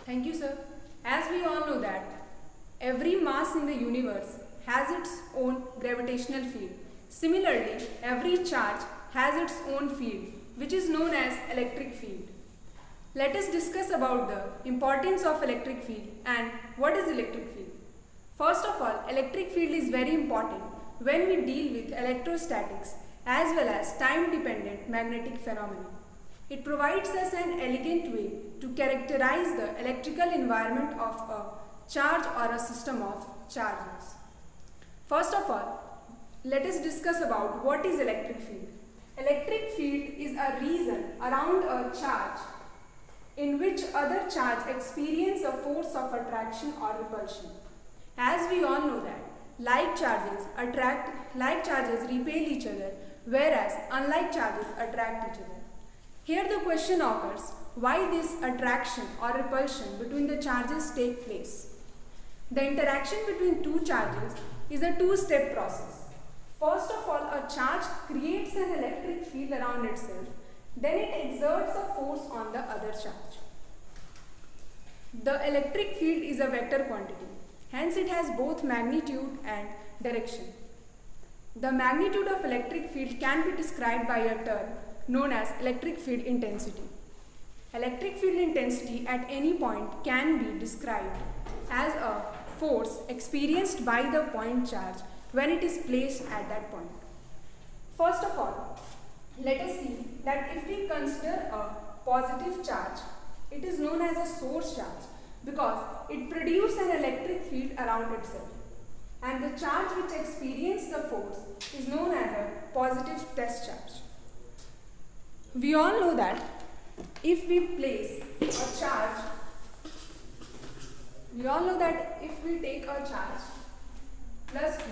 Thank you, sir. As we all know that every mass in the universe has its own gravitational field. Similarly, every charge has its own field, which is known as electric field. Let us discuss about the importance of electric field and what is electric field. First of all, electric field is very important when we deal with electrostatics as well as time-dependent magnetic phenomena. It provides us an elegant way to characterize the electrical environment of a charge or a system of charges. First of all, let us discuss about what is electric field. Electric field is a region around a charge in which other charge experience a force of attraction or repulsion. As we all know that like charges repel each other, whereas unlike charges attract each other. Here the question occurs, why this attraction or repulsion between the charges take place? The interaction between two charges is a two-step process. First of all, a charge creates an electric field around itself, then it exerts a force on the other charge. The electric field is a vector quantity, hence it has both magnitude and direction. The magnitude of electric field can be described by a term known as electric field intensity. Electric field intensity at any point can be described as a force experienced by the point charge when it is placed at that point. First of all, let us see that if we consider a positive charge, it is known as a source charge because it produces an electric field around itself. And the charge which experiences the force is known as a positive test charge. We all know that if we place a charge, if we take a charge plus Q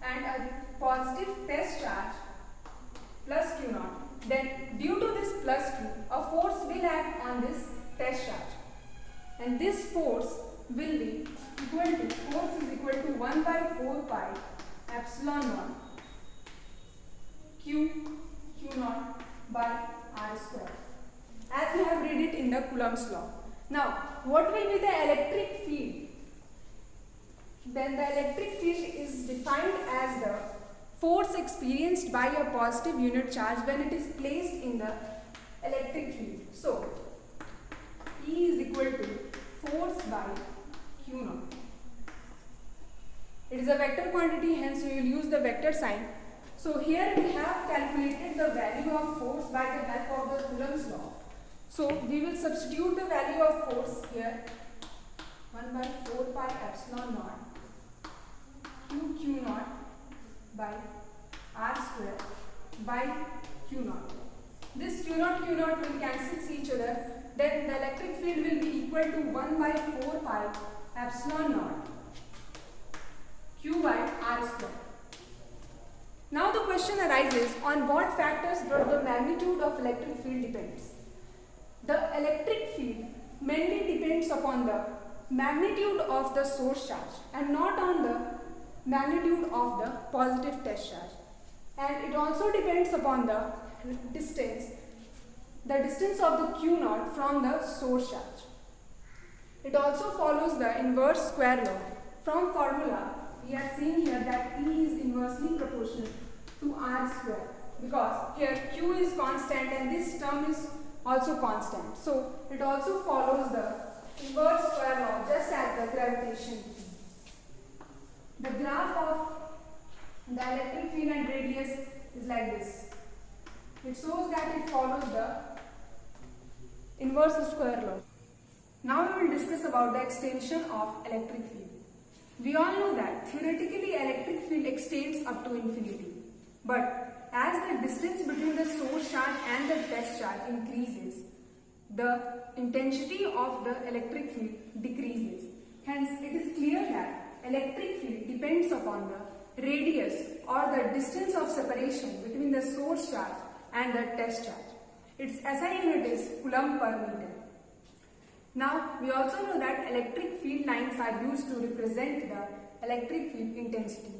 and a positive test charge plus Q naught, then due to this plus Q, a force will act on this test charge. And this force will be equal to 1 by 4 pi epsilon naught Q naught by R square, as we have read it in the Coulomb's law. Now, what will be the electric field? Then the electric field is defined as the force experienced by a positive unit charge when it is placed in the electric field. So, E is equal to force by Q naught. It is a vector quantity, hence we will use the vector sign. So here we have calculated the value of force by the help of the Coulomb's law. So we will substitute the value of force here, 1 by 4 pi epsilon naught Q naught by R square by Q naught. This Q naught will cancel each other. Then the electric field will be equal to 1 by 4 pi epsilon naught Q by R square. Now the question arises, on what factors does the magnitude of electric field depends? The electric field mainly depends upon the magnitude of the source charge and not on the magnitude of the positive test charge. And it also depends upon the distance of the Q naught from the source charge. It also follows the inverse square law. From formula, we are seeing here that E is inversely proportional to R square because here Q is constant and this term is also constant. So it also follows the inverse square law just as the gravitation. The graph of the electric field and radius is like this. It shows that it follows the inverse square law. Now we will discuss about the extension of electric field. We all know that theoretically electric field extends up to infinity. But as the distance between the source charge and the test charge increases, the intensity of the electric field decreases. Hence, it is clear that electric field depends upon the radius or the distance of separation between the source charge and the test charge. Its SI unit is Coulomb per meter. Now, we also know that electric field lines are used to represent the electric field intensity.